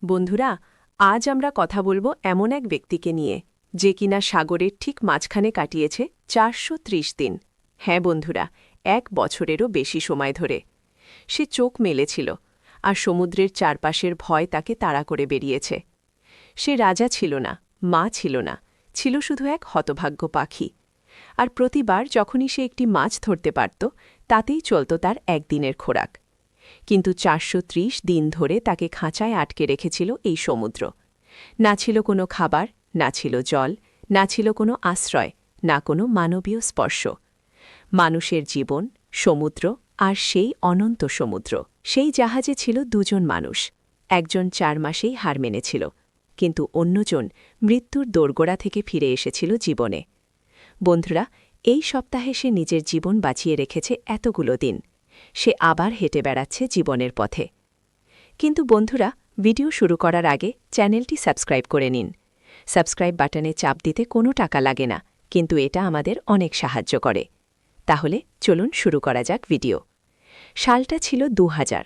বন্ধুরা, আজ আমরা কথা বলবো এমন এক ব্যক্তিকে নিয়ে যে কিনা সাগরের ঠিক মাঝখানে কাটিয়েছে ৪৩০ দিন। হ্যাঁ বন্ধুরা, ১ বছরেরও বেশি সময় ধরে সে চোখ মেলেছিল, আর সমুদ্রের চারপাশের ভয় তাকে তাড়া করে বেরিয়েছে। সে রাজা ছিল না, মা ছিল না, ছিল শুধু এক হতভাগ্য পাখি। আর প্রতিবার যখনই সে একটি মাছ ধরতে পারত, তাতেই চলত তার একদিনের খোরাক। কিন্তু ৪৩০ দিন ধরে তাকে খাঁচায় আটকে রেখেছিল এই সমুদ্র। না ছিল কোনো খাবার, না ছিল জল, না ছিল কোনো আশ্রয়, না কোনো মানবীয় স্পর্শ। মানুষের জীবন, সমুদ্র আর সেই অনন্ত সমুদ্র। সেই জাহাজে ছিল দুজন মানুষ। একজন ৪ মাসেই হার মেনেছিল, কিন্তু অন্যজন মৃত্যুর দোরগোড়া থেকে ফিরে এসেছিল জীবনে। বন্ধুরা, এই সপ্তাহে সে নিজের জীবন বাঁচিয়ে রেখেছে এতগুলো দিন। সে আবার হেঁটে বেড়াচ্ছে জীবনের পথে। কিন্তু বন্ধুরা, ভিডিও শুরু করার আগে চ্যানেলটি সাবস্ক্রাইব করে নিন। সাবস্ক্রাইব বাটনে চাপ দিতে কোনো টাকা লাগে না, কিন্তু এটা আমাদের অনেক সাহায্য করে। তাহলে চলুন শুরু করা যাক ভিডিও। সালটা ছিল ২০০০।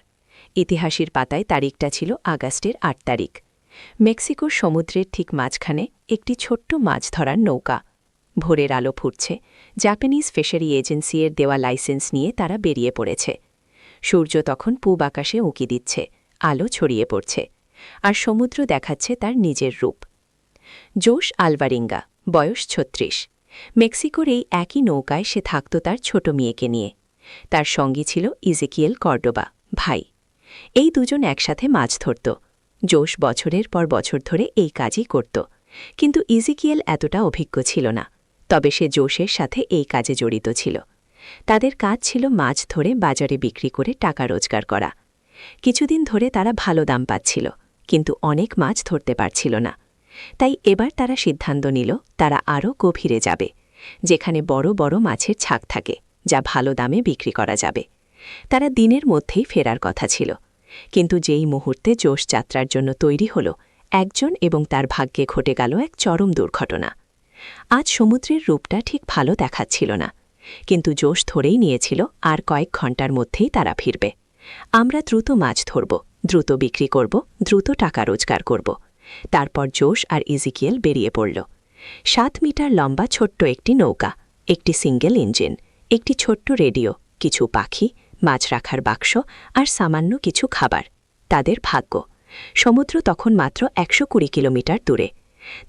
ইতিহাসের পাতায় তারিখটা ছিল আগস্টের ৮ তারিখ। মেক্সিকোর সমুদ্রের ঠিক মাঝখানে একটি ছোট্ট মাছ ধরার নৌকা। ভোরের আলো ফুটছে, জাপানিজ ফিশারি এজেন্সি এর দেওয়া লাইসেন্স নিয়ে তারা বেরিয়ে পড়েছে। সূর্য তখন পূব আকাশে উঁকি দিচ্ছে, আলো ছড়িয়ে পড়ছে, আর সমুদ্র দেখাচ্ছে তার নিজের রূপ। জোশ আলভারিঙ্গা, বয়স ৩৬। মেক্সিকোর এই একই নৌকায় সে থাকত তার ছোট মেয়েকে নিয়ে। তার সঙ্গী ছিল ইজেকিয়েল কর্ডোবা, ভাই। এই দুজন একসাথে মাছ ধরত। জোশ বছরের পর বছর ধরে এই কাজই করত, কিন্তু ইজেকিয়েল এতটা অভিজ্ঞ ছিল না। তবে সে জোশের সাথে এই কাজে জড়িত ছিল। তাদের কাজ ছিল মাছ ধরে বাজারে বিক্রি করে টাকা রোজগার করা। কিছুদিন ধরে তারা ভালো দাম পাচ্ছিল, কিন্তু অনেক মাছ ধরতে পারছিল না। তাই এবার তারা সিদ্ধান্ত নিল তারা আরও গভীরে যাবে, যেখানে বড় বড় মাছের ছাক থাকে, যা ভালো দামে বিক্রি করা যাবে। তারা দিনের মধ্যেই ফেরার কথা ছিল, কিন্তু যেই মুহূর্তে জোশ যাত্রার জন্য তৈরি হল, একজন এবং তার ভাগ্যে ঘটে গেল এক চরম দুর্ঘটনা। আজ সমুদ্রের রূপটা ঠিক ভালো দেখাচ্ছিল না, কিন্তু জোশ ধরেই নিয়েছিল আর কয়েক ঘণ্টার মধ্যেই তারা ফিরবে। আমরা দ্রুত মাছ ধরব, দ্রুত বিক্রি করব, দ্রুত টাকা রোজগার করব। তারপর জোশ আর ইজেকিয়েল বেরিয়ে পড়ল। ৭ মিটার লম্বা ছোট্ট একটি নৌকা, একটি সিঙ্গেল ইঞ্জিন, একটি ছোট্ট রেডিও, কিছু পাখি, মাছ রাখার বাক্স আর সামান্য কিছু খাবার। তাদের ভাগ্য। সমুদ্র তখন মাত্র ১২০ কিলোমিটার দূরে।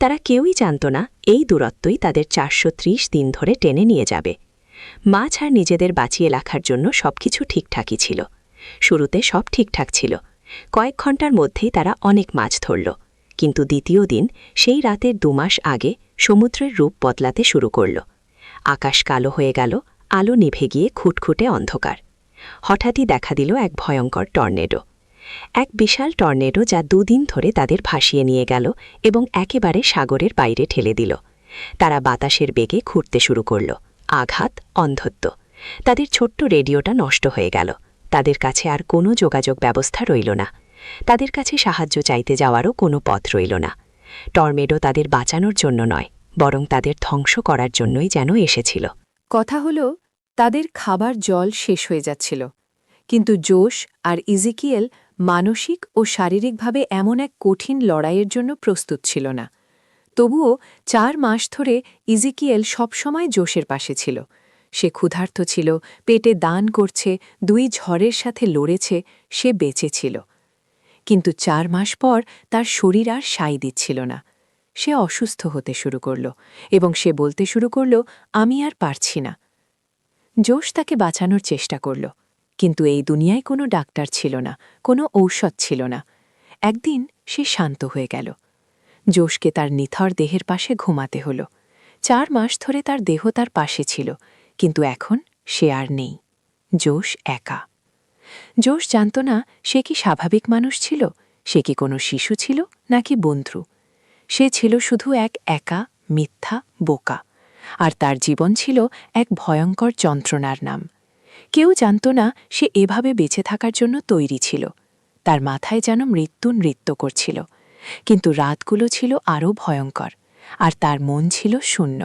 তারা কেউই জানত না এই দূরত্বই তাদের ৪৩০ দিন ধরে টেনে নিয়ে যাবে। মাছ আর নিজেদের বাঁচিয়ে রাখার জন্য সবকিছু ঠিকঠাকই ছিল। শুরুতে সব ঠিকঠাক ছিল। কয়েক ঘণ্টার মধ্যেই তারা অনেক মাছ ধরল। কিন্তু দ্বিতীয় দিন, সেই রাতের ২ মাস আগে, সমুদ্রের রূপ বদলাতে শুরু করল। আকাশ কালো হয়ে গেল, আলো নিভে গিয়ে খুটখুটে অন্ধকার। হঠাৎই দেখা দিল এক ভয়ঙ্কর টর্নেডো। এক বিশাল টর্নেডো, যা ২ দিন ধরে তাদের ভাসিয়ে নিয়ে গেল এবং একেবারে সাগরের বাইরে ঠেলে দিল। তারা বাতাসের বেগে ঘুরতে শুরু করল। আঘাত, অন্ধত্ব। তাদের ছোট্ট রেডিওটা নষ্ট হয়ে গেল। তাদের কাছে আর কোনো যোগাযোগ ব্যবস্থা রইল না। তাদের কাছে সাহায্য চাইতে যাওয়ারও কোনো পথ রইল না। টর্নেডো তাদের বাঁচানোর জন্য নয়, বরং তাদের ধ্বংস করার জন্যই যেন এসেছিল। কথা হল, তাদের খাবার জল শেষ হয়ে যাচ্ছিল। কিন্তু জোশ আর ইজেকিয়েল মানসিক ও শারীরিকভাবে এমন এক কঠিন লড়াইয়ের জন্য প্রস্তুত ছিল না। তবুও ৪ মাস ধরে ইজেকিয়েল সবসময় জোশের পাশে ছিল। সে ক্ষুধার্ত ছিল, পেটে দান করছে, ২ ঝড়ের সাথে লড়েছে, সে বেঁচে ছিল। কিন্তু ৪ মাস পর তার শরীর আর সায় দিচ্ছিল না। সে অসুস্থ হতে শুরু করল এবং সে বলতে শুরু করল, আমি আর পারছি না। জোশ তাকে বাঁচানোর চেষ্টা করল, কিন্তু এই দুনিয়ায় কোনো ডাক্তার ছিল না, কোনো ঔষধ ছিল না। একদিন সে শান্ত হয়ে গেল। জোশকে তার নিথর দেহের পাশে ঘুমাতে হল। ৪ মাস ধরে তার দেহ তার পাশে ছিল, কিন্তু এখন সে আর নেই। জোশ একা। জোশ জানত না সে কি স্বাভাবিক মানুষ ছিল, সে কি কোনো শিশু ছিল, নাকি বন্ধু। সে ছিল শুধু এক একা, মিথ্যা বোকা, আর তার জীবন ছিল এক ভয়ঙ্কর যন্ত্রণার নাম। কেউ জানত না সে এভাবে বেঁচে থাকার জন্য তৈরি ছিল। তার মাথায় যেন মৃত্যু নৃত্য করছিল, কিন্তু রাতগুলো ছিল আরও ভয়ঙ্কর, আর তার মন ছিল শূন্য,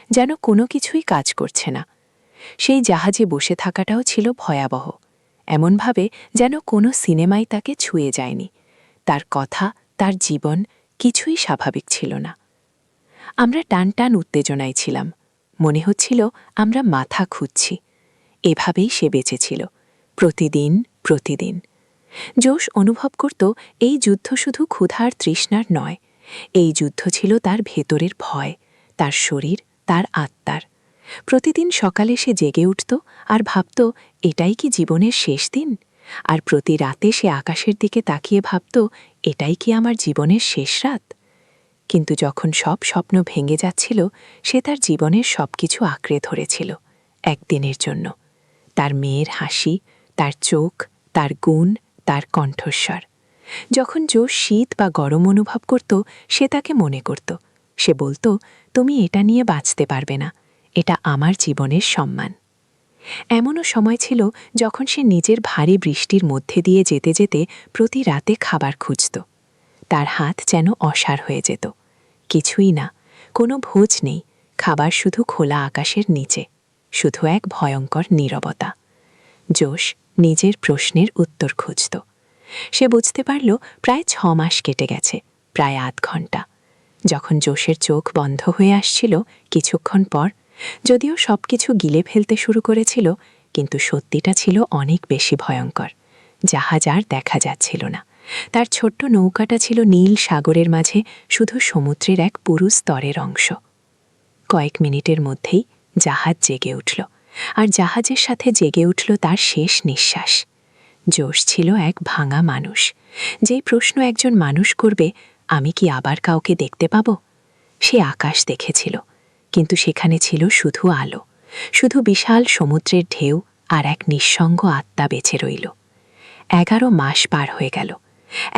যেন কোনো কিছুই কাজ করছে না। সেই জাহাজে বসে থাকাটাও ছিল ভয়াবহ, এমনভাবে যেন কোনো সিনেমাই তাকে ছুঁয়ে যায়নি। তার কথা, তার জীবন কিছুই স্বাভাবিক ছিল না। আমরা টান টান উত্তেজনায় ছিলাম। মনে হচ্ছিল আমরা মাথা খুঁজছি। এভাবেই সে বেঁচেছিল, প্রতিদিন প্রতিদিন। জোশ অনুভব করত এই যুদ্ধ শুধু ক্ষুধার তৃষ্ণার নয়, এই যুদ্ধ ছিল তার ভেতরের ভয়, তার শরীর, তার আত্মার। প্রতিদিন সকালে সে জেগে উঠত আর ভাবত, এটাই কি জীবনের শেষ দিন? আর প্রতি রাতে সে আকাশের দিকে তাকিয়ে ভাবত, এটাই কি আমার জীবনের শেষ রাত? কিন্তু যখন সব স্বপ্ন ভেঙে যাচ্ছিল, সে তার জীবনের সবকিছু আঁকড়ে ধরেছিল একদিনের জন্য। তার মেয়ের হাসি, তার চোখ, তার গুণ, তার কণ্ঠস্বর। যখন জোশ শীত বা গরম অনুভব করত, সে তাকে মনে করত। সে বলত, তুমি এটা নিয়ে বাঁচতে পারবে না, এটা আমার জীবনের সম্মান। এমনও সময় ছিল যখন সে নিজের ভারী বৃষ্টির মধ্যে দিয়ে যেতে যেতে প্রতি রাতে খাবার খুঁজত। তার হাত যেন অসাড় হয়ে যেত। কিছুই না, কোনো ভোজ নেই, খাবার শুধু খোলা আকাশের নিচে, শুধু এক ভয়ঙ্কর নীরবতা। জোশ নিজের প্রশ্নের উত্তর খুঁজত। সে বুঝতে পারল প্রায় 6 মাস কেটে গেছে, প্রায় 8 ঘণ্টা। যখন জোশের চোখ বন্ধ হয়ে আসছিল কিছুক্ষণ পর, যদিও সবকিছু গিলে ফেলতে শুরু করেছিল, কিন্তু সত্যিটা ছিল অনেক বেশি ভয়ঙ্কর। জাহাজ আর দেখা যাচ্ছিল না। তার ছোট্ট নৌকাটা ছিল নীল সাগরের মাঝে শুধু সমুদ্রের এক পুরু স্তরের অংশ। কয়েক মিনিটের মধ্যেই জাহাজ জেগে উঠল, আর জাহাজের সাথে জেগে উঠল তার শেষ নিঃশ্বাস। জোশ ছিল এক ভাঙা মানুষ। যেই প্রশ্ন একজন মানুষ করবে, আমি কি আবার কাউকে দেখতে পাব? সে আকাশ দেখেছিল, কিন্তু সেখানে ছিল শুধু আলো, শুধু বিশাল সমুদ্রের ঢেউ আর এক নিঃসঙ্গ আত্মা বেঁচে রইল। 11 মাস পার হয়ে গেল।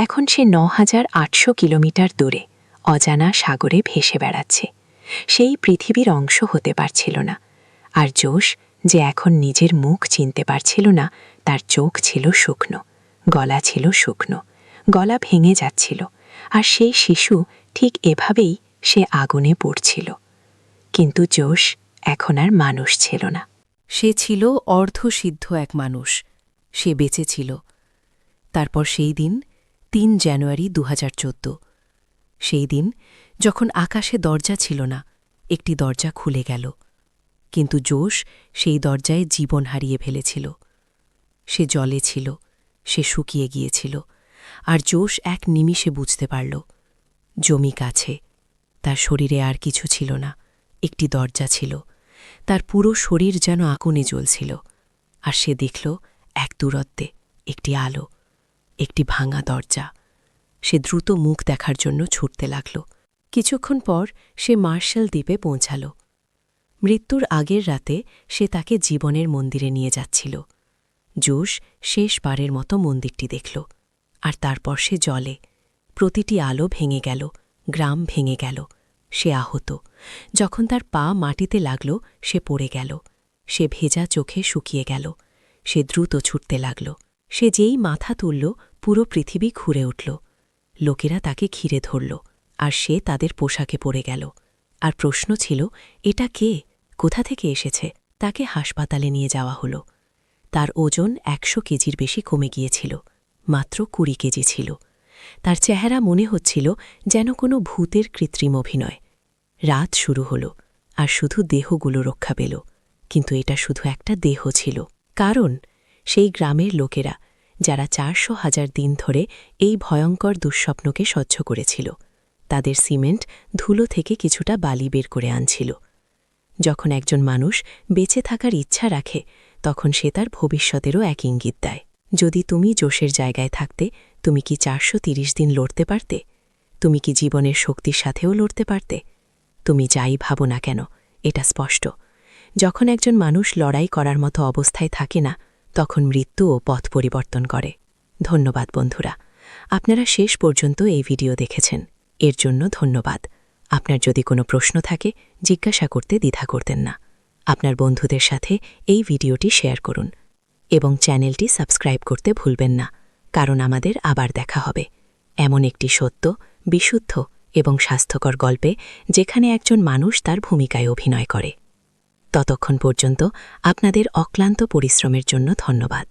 এখন সে ৯,৮০০ কিলোমিটার দূরে অজানা সাগরে ভেসে বেড়াচ্ছে। সেই পৃথিবীর অংশ হতে পারছিল না। আর জোশ, যে এখন নিজের মুখ চিনতে পারছিল না, তার চোখ ছিল শুকনো, গলা ছিল শুকনো, গলা ভেঙে যাচ্ছিল। আর সেই শিশু ঠিক এভাবেই সে আগুনে পড়ছিল। কিন্তু জোশ এখন আর মানুষ ছিল না। সে ছিল অর্ধসিদ্ধ এক মানুষ। সে বেঁচে ছিল। তারপর সেই দিন ৩ জানুয়ারি ২০১৪। সেই দিন যখন আকাশে দরজা ছিল না, একটি দরজা খুলে গেল। কিন্তু জোশ সেই দরজায় জীবন হারিয়ে ফেলেছিল। সে জলে ছিল, সে শুকিয়ে গিয়েছিল। আর জোশ এক নিমিষে বুঝতে পারল, জমি কাছে, তার শরীরে আর কিছু ছিল না, একটি দরজা ছিল। তার পুরো শরীর যেন আগুনে জ্বলছিল। আর সে দেখল এক দূরত্বে একটি আলো, একটি ভাঙা দরজা। সে দ্রুত মুখ দেখার জন্য ছুটতে লাগল। কিছুক্ষণ পর সে মার্শাল দ্বীপে পৌঁছাল। মৃত্যুর আগের রাতে সে তাকে জীবনের মন্দিরে নিয়ে যাচ্ছিল। জোশ শেষবারের মতো মন্দিরটি দেখল। আর তারপর সে জলে। প্রতিটি আলো ভেঙে গেল, গ্রাম ভেঙে গেল। সে আহত। যখন তার পা মাটিতে লাগল, সে পড়ে গেল। সে ভেজা চোখে শুকিয়ে গেল। সে দ্রুত ছুটতে লাগল। সে যেই মাথা তুলল, পুরো পৃথিবী ঘুরে উঠল। লোকেরা তাকে ঘিরে ধরল, আর সে তাদের পোশাকে পড়ে গেল। আর প্রশ্ন ছিল, এটা কে, কোথা থেকে এসেছে? তাকে হাসপাতালে নিয়ে যাওয়া হল। তার ওজন ১০০ কেজির বেশি কমে গিয়েছিল, মাত্র ২০ কেজি ছিল। তার চেহারা মনে হচ্ছিল যেন কোনো ভূতের কৃত্রিম অভিনয়। রাত শুরু হল, আর শুধু দেহগুলো রক্ষা পেল। কিন্তু এটা শুধু একটা দেহ ছিল। কারণ সেই গ্রামের লোকেরা, যারা ৪০০,০০০ দিন ধরে এই ভয়ঙ্কর দুঃস্বপ্নকে সহ্য করেছিল, তাদের সিমেন্ট ধুলো থেকে কিছুটা বালি বের করে আনছিল। যখন একজন মানুষ বেঁচে থাকার ইচ্ছা রাখে, তখন সে তার ভবিষ্যতেরও এক ইঙ্গিত দেয়। যদি তুমি জোশের জায়গায় থাকতে, তুমি কি ৪৩০ দিন লড়তে পারতে? তুমি কি জীবনের শক্তির সাথেও লড়তে পারতে? তুমি যাই ভাবো না কেন, এটা স্পষ্ট। যখন একজন মানুষ লড়াই করার মতো অবস্থায় থাকে না, তখন মৃত্যুও পথ পরিবর্তন করে। ধন্যবাদ বন্ধুরা, আপনারা শেষ পর্যন্ত এই ভিডিও দেখেছেন, এর জন্য ধন্যবাদ। আপনার যদি কোনো প্রশ্ন থাকে, জিজ্ঞাসা করতে দ্বিধা করতেন না। আপনার বন্ধুদের সাথে এই ভিডিওটি শেয়ার করুন এবং চ্যানেলটি সাবস্ক্রাইব করতে ভুলবেন না, কারণ আমাদের আবার দেখা হবে এমন একটি সত্য, বিশুদ্ধ এবং স্বাস্থ্যকর গল্পে, যেখানে একজন মানুষ তার ভূমিকায় অভিনয় করে। ততক্ষণ পর্যন্ত আপনাদের অক্লান্ত পরিশ্রমের জন্য ধন্যবাদ।